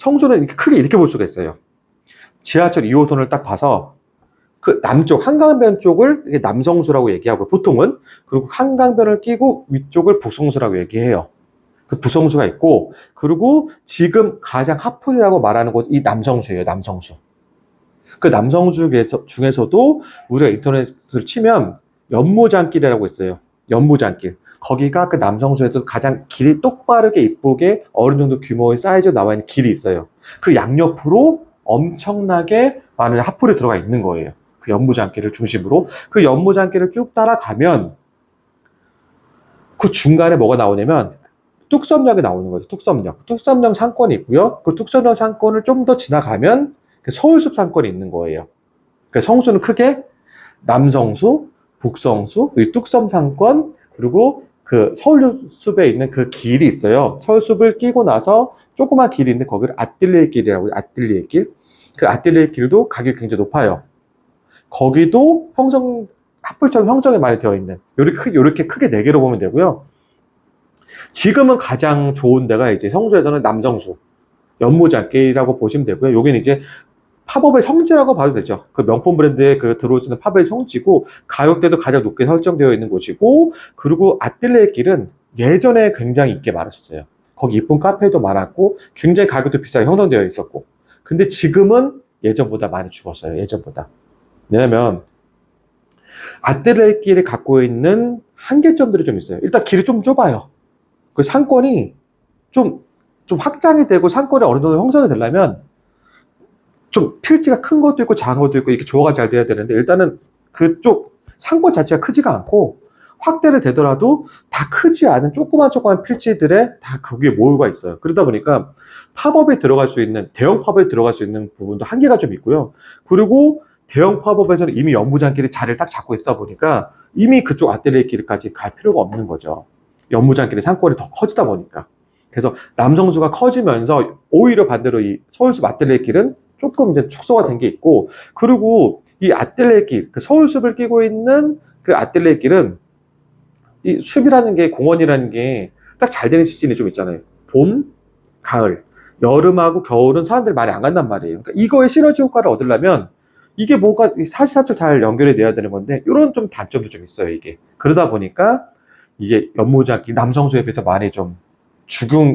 성수는 이렇게 크게 이렇게 볼 수가 있어요. 지하철 2호선을 딱 봐서 그 남쪽 한강변 쪽을 이게 남성수라고 얘기하고 보통은, 그리고 한강변을 끼고 위쪽을 북성수라고 얘기해요. 그 북성수가 있고, 그리고 지금 가장 핫플이라고 말하는 곳 이 남성수예요. 남성수. 그 남성수 중에서도 우리가 인터넷을 치면 연무장길이라고 있어요. 연무장길. 거기가 그 남성수에서 가장 길이 똑바르게 이쁘게 어느 정도 규모의 사이즈로 나와 있는 길이 있어요. 그 양옆으로 엄청나게 많은 핫플이 들어가 있는 거예요. 그 연무장길을 중심으로. 그 연무장길을 쭉 따라가면 그 중간에 뭐가 나오냐면 뚝섬역이 나오는 거죠. 뚝섬역. 뚝섬역 상권이 있고요. 그 뚝섬역 상권을 좀 더 지나가면 서울숲 상권이 있는 거예요. 성수는 크게 남성수, 북성수, 뚝섬 상권, 그리고 그 서울숲에 있는 그 길이 있어요. 서울숲을 끼고 나서 조그만 길이 있는데 거기를 아뜰리에 길이라고 해요. 아뜰리에 길. 그 아뜰리에 길도 가격이 굉장히 높아요. 거기도 핫플처럼 형성이 많이 되어 있는, 요렇게 크게 4개로 보면 되고요. 지금은 가장 좋은 데가 이제 성수에서는 남성수, 연무장길이라고 보시면 되고요. 여기는 이제 팝업의 성지라고 봐도 되죠. 그 명품 브랜드에 그 들어올 수 있는 팝업의 성지고, 가격대도 가장 높게 설정되어 있는 곳이고, 그리고 아뜰리에 길은 예전에 굉장히 인기 많았었어요. 거기 이쁜 카페도 많았고, 굉장히 가격도 비싸게 형성되어 있었고. 근데 지금은 예전보다 많이 죽었어요. 예전보다. 왜냐면 아뜰리에 길이 갖고 있는 한계점들이 좀 있어요. 일단 길이 좀 좁아요. 그 상권이 좀 확장이 되고 상권이 어느 정도 형성이 되려면 좀 필지가 큰 것도 있고 작은 것도 있고 이렇게 조화가 잘 돼야 되는데, 일단은 그쪽 상권 자체가 크지가 않고, 확대를 되더라도 다 크지 않은 조그만 필지들에 다 거기에 모여가 있어요. 그러다 보니까 팝업에 들어갈 수 있는, 대형 팝업에 들어갈 수 있는 부분도 한계가 좀 있고요. 그리고 대형 팝업에서는 이미 연무장길이 자리를 딱 잡고 있다 보니까 이미 그쪽 아뜰리에 길까지 갈 필요가 없는 거죠. 연무장길의 상권이 더 커지다 보니까. 그래서 남성수가 커지면서 오히려 반대로 이 서울숲 아뜰리에 길은 조금 이제 축소가 된 게 있고, 그리고 이 아뜰리에 길, 그 서울숲을 끼고 있는 그 아뜰리에 길은 이 숲이라는 게, 공원이라는 게 딱 잘 되는 시즌이 좀 있잖아요. 봄, 가을, 여름하고 겨울은 사람들이 많이 안 간단 말이에요. 그러니까 이거의 시너지 효과를 얻으려면 이게 뭔가 사시사철 잘 연결이 돼야 되는 건데, 이런 좀 단점도 좀 있어요, 이게. 그러다 보니까 이게 연무장길, 남성수에 비해서 많이 좀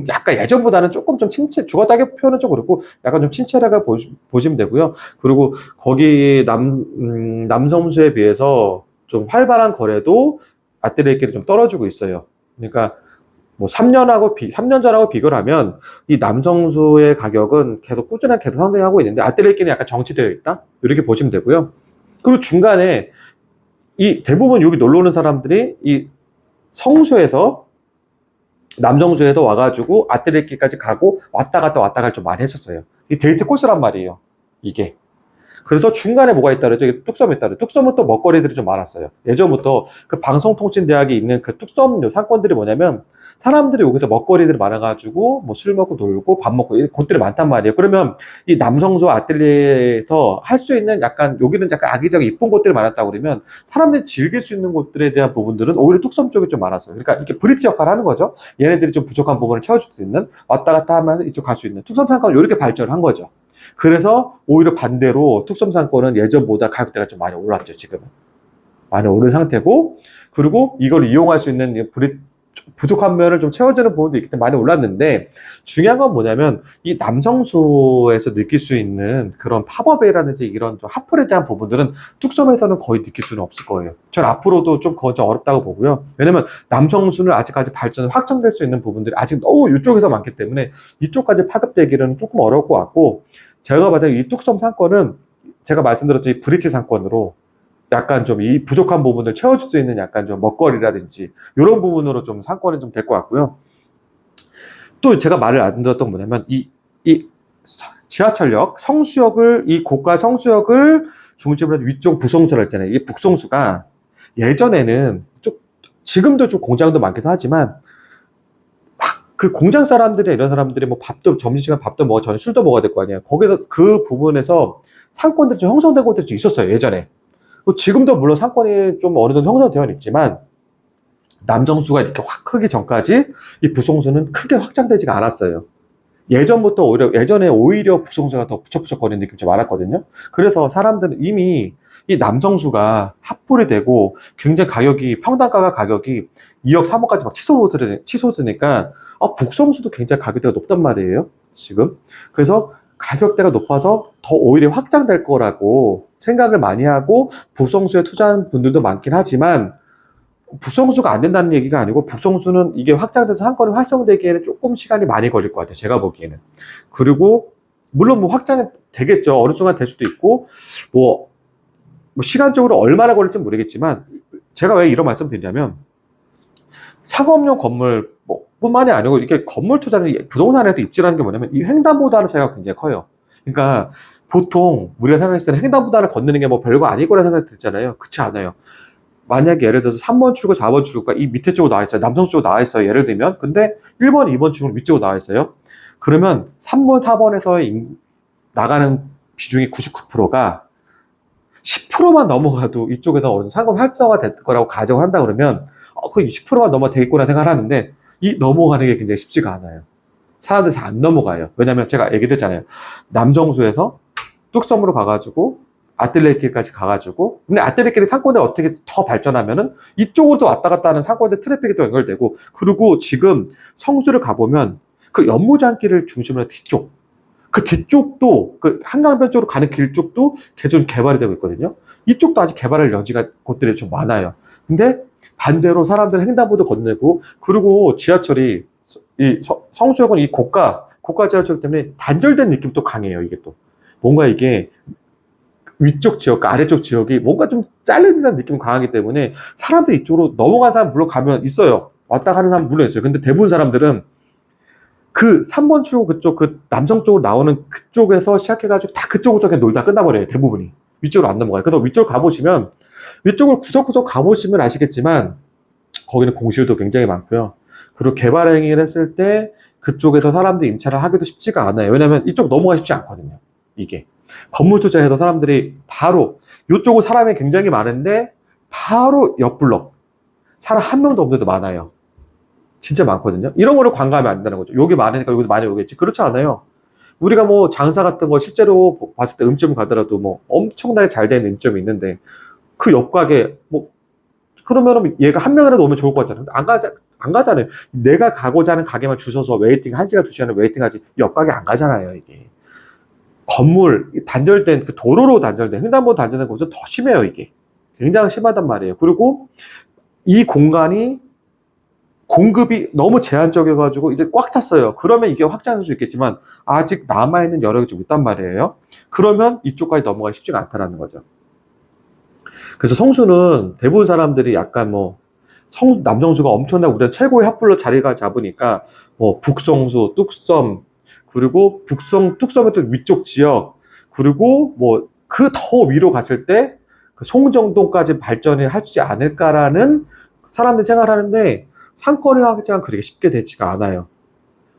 약간 예전보다는 조금 좀 죽었다고 표현은 좀 그렇고, 약간 좀 침체라고 보시면 되고요. 그리고 거기 남성수에 비해서 좀 활발한 거래도 아뜰리에 길이 좀 떨어지고 있어요. 그러니까 뭐 3년 전하고 비교를 하면 이 남성수의 가격은 꾸준하게 계속 상승하고 있는데, 아뜰리에 길은 약간 정체되어 있다? 이렇게 보시면 되고요. 그리고 중간에 대부분 여기 놀러 오는 사람들이 이 성수에서, 남성수에서 와가지고 아뜰리에 길까지 가고 왔다 갔다 좀 많이 했었어요. 이 데이트 코스란 말이에요, 이게. 그래서 중간에 뭐가 있다 그러죠? 이게 뚝섬이 있다 그러죠. 뚝섬은 또 먹거리들이 좀 많았어요. 예전부터 그 방송통신대학에 있는 그 뚝섬 상권들이 뭐냐면, 사람들이 여기서 먹거리들이 많아가지고 뭐 술 먹고 놀고 밥 먹고 이런 곳들이 많단 말이에요. 그러면 이 남성수 아뜰리에에서 할 수 있는, 약간 여기는 약간 아기자기 이쁜 곳들이 많았다고 그러면, 사람들이 즐길 수 있는 곳들에 대한 부분들은 오히려 뚝섬 쪽이 좀 많았어요. 그러니까 이렇게 브릿지 역할을 하는 거죠. 얘네들이 좀 부족한 부분을 채워줄 수 있는, 왔다 갔다 하면서 이쪽 갈 수 있는 뚝섬 상권을 이렇게 발전을 한 거죠. 그래서 오히려 반대로 뚝섬 상권은 예전보다 가격대가 좀 많이 올랐죠. 지금은 많이 오른 상태고, 그리고 이걸 이용할 수 있는 부족한 면을 좀 채워주는 부분도 있기 때문에 많이 올랐는데, 중요한 건 뭐냐면 이 남성수에서 느낄 수 있는 그런 팝업이라든지 이런 좀 핫플에 대한 부분들은 뚝섬에서는 거의 느낄 수는 없을 거예요. 전 앞으로도 좀 그건 좀 어렵다고 보고요. 왜냐면 남성수는 아직까지 발전을 확장될 수 있는 부분들이 아직 너무 이쪽에서 많기 때문에 이쪽까지 파급되기는 조금 어려울 것 같고, 제가 봤을 때 이 뚝섬 상권은 제가 말씀드렸던 이 브릿지 상권으로 약간 좀 이 부족한 부분을 채워줄 수 있는 약간 좀 먹거리라든지 이런 부분으로 좀 상권이 좀 될 것 같고요. 또 제가 말을 안 들었던 건 뭐냐면 이 지하철역 성수역을, 이 고가 성수역을 중심으로 위쪽 부성수라 했잖아요. 이 북성수가 예전에는 지금도 좀 공장도 많기도 하지만, 그 공장 사람들이, 이런 사람들이 뭐 점심시간 밥도 먹어, 저는 술도 먹어야 될 거 아니에요. 거기서 그 부분에서 상권들이 좀 형성된 곳들이 좀 있었어요, 예전에. 지금도 물론 상권이 좀 어느 정도 형성되어 있지만, 남성수가 이렇게 확 크기 전까지 이 부성수는 크게 확장되지가 않았어요. 예전에 오히려 북성수가 더 부쩍부쩍거리는 느낌이 좀 많았거든요. 그래서 사람들은 이미 이 남성수가 합불이 되고 굉장히 평당가가 가격이 2억, 3억까지 막 치솟으니까 북성수도 굉장히 가격대가 높단 말이에요. 지금. 그래서 가격대가 높아서 더 오히려 확장될 거라고 생각을 많이 하고 북성수에 투자한 분들도 많긴 하지만 북성수가 안 된다는 얘기가 아니고 북성수는 이게 확장돼서 한 건이 활성되기에는 조금 시간이 많이 걸릴 것 같아요. 제가 보기에는. 그리고 물론 뭐 확장이 되겠죠. 어느 순간 될 수도 있고 뭐 시간적으로 얼마나 걸릴지 모르겠지만 제가 왜 이런 말씀 드리냐면 상업용 건물 뿐만이 아니고 이게 건물 투자는 부동산에도 입지라는 게 뭐냐면 이 횡단보도하는 차이가 굉장히 커요. 그러니까 보통 우리가 생각했을 때는 횡단보도를 건너는 게 뭐 별거 아니고라는 생각이 들잖아요. 그렇지 않아요. 만약에 예를 들어서 3번 출구, 4번 출구가 이 밑에 쪽으로 나와 있어요. 남성 쪽으로 나와 있어요. 예를 들면. 근데 1번, 2번 출구는 위쪽으로 나와 있어요. 그러면 3번, 4번에서 나가는 비중이 99%가 10%만 넘어가도 이쪽에서 어느 상금 활성화 될 거라고 가정을 한다 그러면 그 10%만 넘어 되겠구나 생각을 하는데 이 넘어가는 게 굉장히 쉽지가 않아요. 사람들이 잘 안 넘어가요. 왜냐면 제가 얘기했잖아요. 남정수에서 뚝섬으로 가가지고 아뜰레길까지 가가지고 근데 아뜰레길이 상권에 어떻게 더 발전하면은 이쪽으로도 왔다 갔다 하는 상권의 트래픽이 또 연결되고 그리고 지금 성수를 가보면 그 연무장길을 중심으로 뒤쪽 그 뒤쪽도 그 한강변 쪽으로 가는 길 쪽도 계속 개발이 되고 있거든요. 이쪽도 아직 개발할 여지가 곳들이 좀 많아요. 근데 반대로 사람들은 횡단보도 건네고 그리고 지하철이 이 성수역은 이 고가 지하철 때문에 단절된 느낌도 강해요. 이게 또 뭔가 이게 위쪽 지역과 아래쪽 지역이 뭔가 좀 잘린다는 느낌이 강하기 때문에 사람들이 이쪽으로 넘어가는 사람 물론 가면 있어요. 왔다 가는 사람 물론 있어요. 근데 대부분 사람들은 그 3번 출구 그쪽 그 남성 쪽으로 나오는 그쪽에서 시작해가지고 다 그쪽부터 그냥 놀다 끝나버려요. 대부분이. 위쪽으로 안 넘어가요. 그래서 위쪽으로 가보시면 위쪽을 구석구석 가보시면 아시겠지만 거기는 공실도 굉장히 많고요. 그리고 개발 행위를 했을 때 그쪽에서 사람들이 임차를 하기도 쉽지가 않아요. 왜냐면 이쪽 넘어가 쉽지 않거든요. 이게. 건물 투자해서 사람들이 바로 이쪽은 사람이 굉장히 많은데 바로 옆 블럭 사람 한 명도 없는 데도 많아요. 진짜 많거든요. 이런 거를 관가하면 안 되는 거죠. 여기 많으니까 여기도 많이 오겠지. 그렇지 않아요. 우리가 뭐 장사 같은 거 실제로 봤을 때 음점 가더라도 뭐 엄청나게 잘 되는 음점이 있는데 그 옆 가게 뭐 그러면은 얘가 한 명이라도 오면 좋을 것 같잖아요. 안 가잖아요. 내가 가고자 하는 가게만 주셔서 웨이팅 1시간 2시간을 웨이팅 하지 옆 가게 안 가잖아요. 이게 건물 단절된 그 도로로 단절된 횡단보도 단절된 곳은 더 심해요. 이게 굉장히 심하단 말이에요. 그리고 이 공간이 공급이 너무 제한적이어가지고 이제 꽉 찼어요. 그러면 이게 확장할 수 있겠지만 아직 남아있는 여력이 좀 있단 말이에요. 그러면 이쪽까지 넘어가기 쉽지가 않다는 거죠. 그래서 성수는 대부분 사람들이 약간 뭐 남성수가 엄청나게 우리가 최고의 핫플로 자리가 잡으니까 뭐 북성수, 뚝섬 그리고 뚝섬의 또 위쪽 지역 그리고 뭐 그 더 위로 갔을 때 그 송정동까지 발전이 할지 않을까라는 사람들이 생각하는데 상권의 확장은 그렇게 쉽게 되지가 않아요.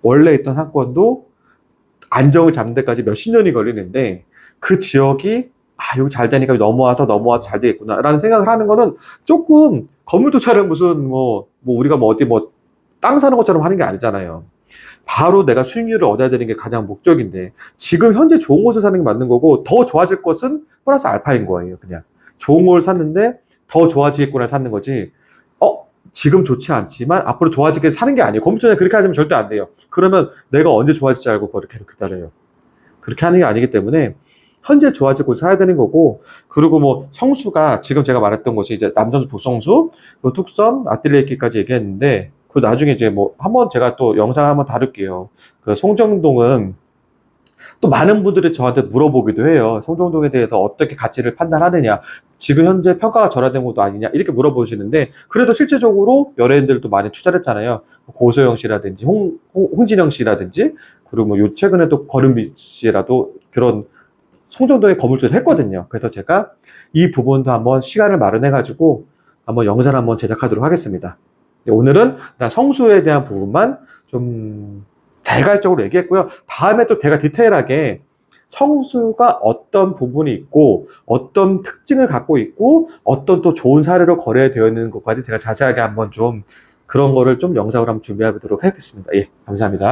원래 있던 상권도 안정을 잡는 데까지 몇십 년이 걸리는데 그 지역이 여기 잘 되니까 넘어와서 잘 되겠구나 라는 생각을 하는 거는 조금 건물 투자를 무슨 우리가 뭐 어디 뭐 땅 사는 것처럼 하는 게 아니잖아요. 바로 내가 수익률을 얻어야 되는 게 가장 목적인데 지금 현재 좋은 곳을 사는 게 맞는 거고 더 좋아질 것은 플러스 알파인 거예요. 그냥 좋은 걸 샀는데 더 좋아지겠구나 사는 거지 지금 좋지 않지만 앞으로 좋아지게 사는 게 아니에요. 건물 투자 그렇게 하시면 절대 안 돼요. 그러면 내가 언제 좋아질지 알고 그걸 계속 기다려요. 그렇게 하는 게 아니기 때문에 현재 좋아질 곳을 사야 되는 거고 그리고 뭐 성수가 지금 제가 말했던 곳이 이제 남성수, 북성수, 뚝섬, 아뜰리에길까지 얘기했는데 그 나중에 이제 뭐 한번 제가 또 영상 한번 다룰게요. 그 송정동은 또 많은 분들이 저한테 물어보기도 해요. 송정동에 대해서 어떻게 가치를 판단하느냐. 지금 현재 평가가 절하된 것도 아니냐. 이렇게 물어보시는데 그래도 실제적으로 연예인들도 많이 투자를 했잖아요. 고소영 씨라든지 홍진영 씨라든지 그리고 뭐 요 최근에 또 거름비 씨라도 그런 송정도에 건물주를 했거든요. 그래서 제가 이 부분도 한번 시간을 마련해가지고 한번 영상을 한번 제작하도록 하겠습니다. 오늘은 성수에 대한 부분만 좀 대괄적으로 얘기했고요. 다음에 또 제가 디테일하게 성수가 어떤 부분이 있고 어떤 특징을 갖고 있고 어떤 또 좋은 사례로 거래되어 있는 것까지 제가 자세하게 한번 좀 그런 거를 좀 영상으로 한번 준비해 보도록 하겠습니다. 예, 감사합니다.